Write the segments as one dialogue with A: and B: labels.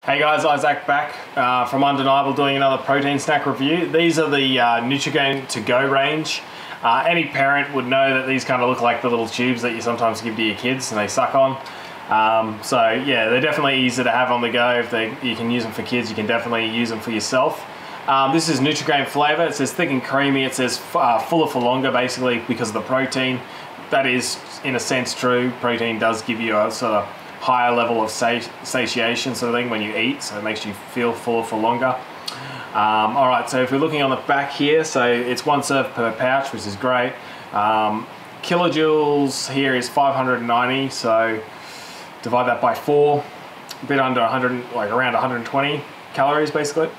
A: Hey guys, Isaac back from Undeniable doing another protein snack review. These are the Nutrigrain to go range. Any parent would know that these kind of look like the little tubes that you sometimes give to your kids and they suck on. So yeah, they're definitely easy to have on the go. You can use them for kids, you can definitely use them for yourself. This is Nutrigrain Flavour. It says thick and creamy. It says fuller for longer, basically because of the protein. That is in a sense true. Protein does give you a sort of higher level of satiation sort of thing when you eat, so it makes you feel fuller for longer. Alright, so if we're looking on the back here, so it's 1 serve per pouch, which is great. Kilojoules here is 590, so divide that by 4, a bit under 100, like around 120 calories basically.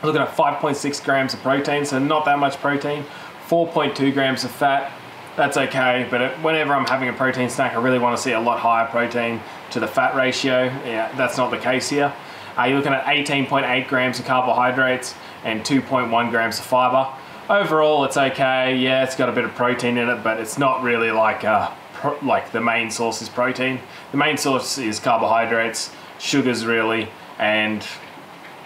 A: Looking at 5.6 grams of protein, so not that much protein. 4.2 grams of fat. That's okay, but whenever I'm having a protein snack, I really want to see a lot higher protein to the fat ratio. Yeah, that's not the case here. You're looking at 18.8 grams of carbohydrates and 2.1 grams of fiber. Overall, it's okay. Yeah, it's got a bit of protein in it, but it's not really like the main source is protein. The main source is carbohydrates, sugars really, and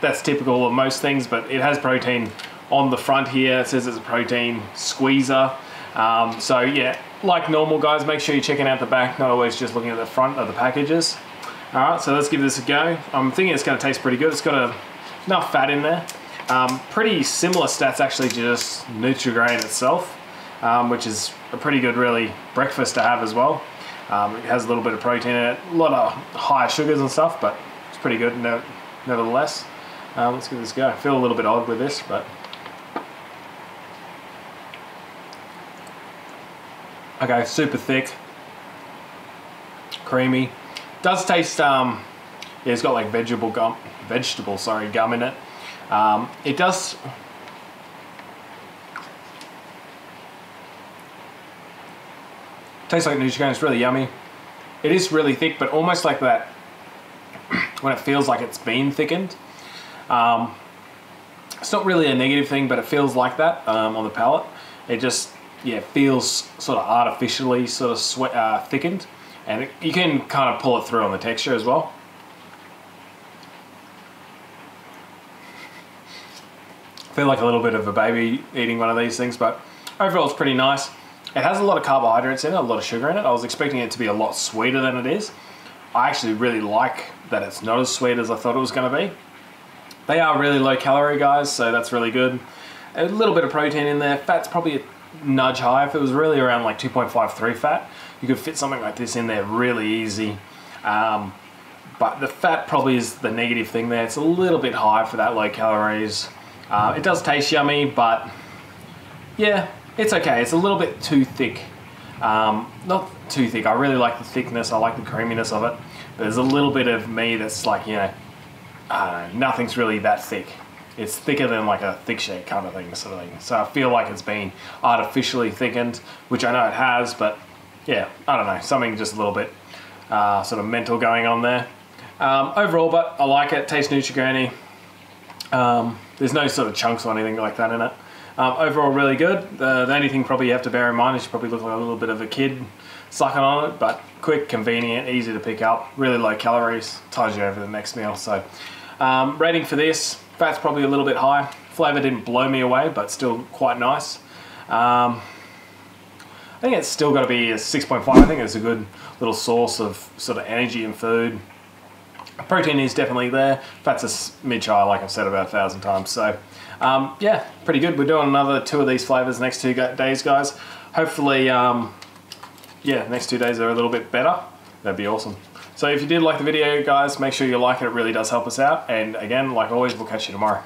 A: that's typical of most things, but it has protein on the front here. It says it's a protein squeezer. So yeah, like normal guys, make sure you're checking out the back, not always just looking at the front of the packages. Alright, so let's give this a go. I'm thinking it's going to taste pretty good. It's got enough fat in there. Pretty similar stats actually to just Nutrigrain itself, which is a pretty good really breakfast to have as well. It has a little bit of protein in it, a lot of high sugars and stuff, but it's pretty good nevertheless. Let's give this a go. I feel a little bit odd with this, but okay, super thick, creamy. Does taste, yeah, it's got like vegetable gum in it. It does taste like Nutrigrain. It's really yummy. It is really thick, but almost like that when it feels like it's been thickened. It's not really a negative thing, but it feels like that on the palate. It just, yeah, feels sort of artificially sort of thickened, and you can kind of pull it through on the texture as well. I feel like a little bit of a baby eating one of these things, but overall it's pretty nice. It has a lot of carbohydrates in it, a lot of sugar in it. I was expecting it to be a lot sweeter than it is. I actually really like that it's not as sweet as I thought it was going to be. They are really low calorie guys, so that's really good. A little bit of protein in there. Fat's probably a nudge high. If it was really around like 2.53 fat, you could fit something like this in there really easy. But the fat probably is the negative thing there. It's a little bit high for that low calories. It does taste yummy, but yeah, it's okay. It's a little bit too thick. Not too thick. I really like the thickness. I like the creaminess of it. But there's a little bit of me that's like, you know, nothing's really that thick. It's thicker than like a thick shake kind of thing, sort of thing. So I feel like it's been artificially thickened, which I know it has, but yeah, I don't know, something just a little bit sort of mental going on there. Overall, but I like it. Tastes Nutrigrain-y. There's no sort of chunks or anything like that in it. Overall, really good. The only thing probably you have to bear in mind is you probably look like a little bit of a kid sucking on it, but quick, convenient, easy to pick up, really low calories, ties you over the next meal. So rating for this, fat's probably a little bit high. Flavour didn't blow me away, but still quite nice. I think it's still got to be a 6.5. I think it's a good little source of sort of energy and food. Protein is definitely there. Fat's a smidge high, like I've said about 1,000 times. So yeah, pretty good. We're doing another 2 of these flavours next 2 days, guys. Hopefully, yeah, next 2 days are a little bit better. That'd be awesome. So if you did like the video, guys, make sure you like it. It really does help us out. And again, like always, we'll catch you tomorrow.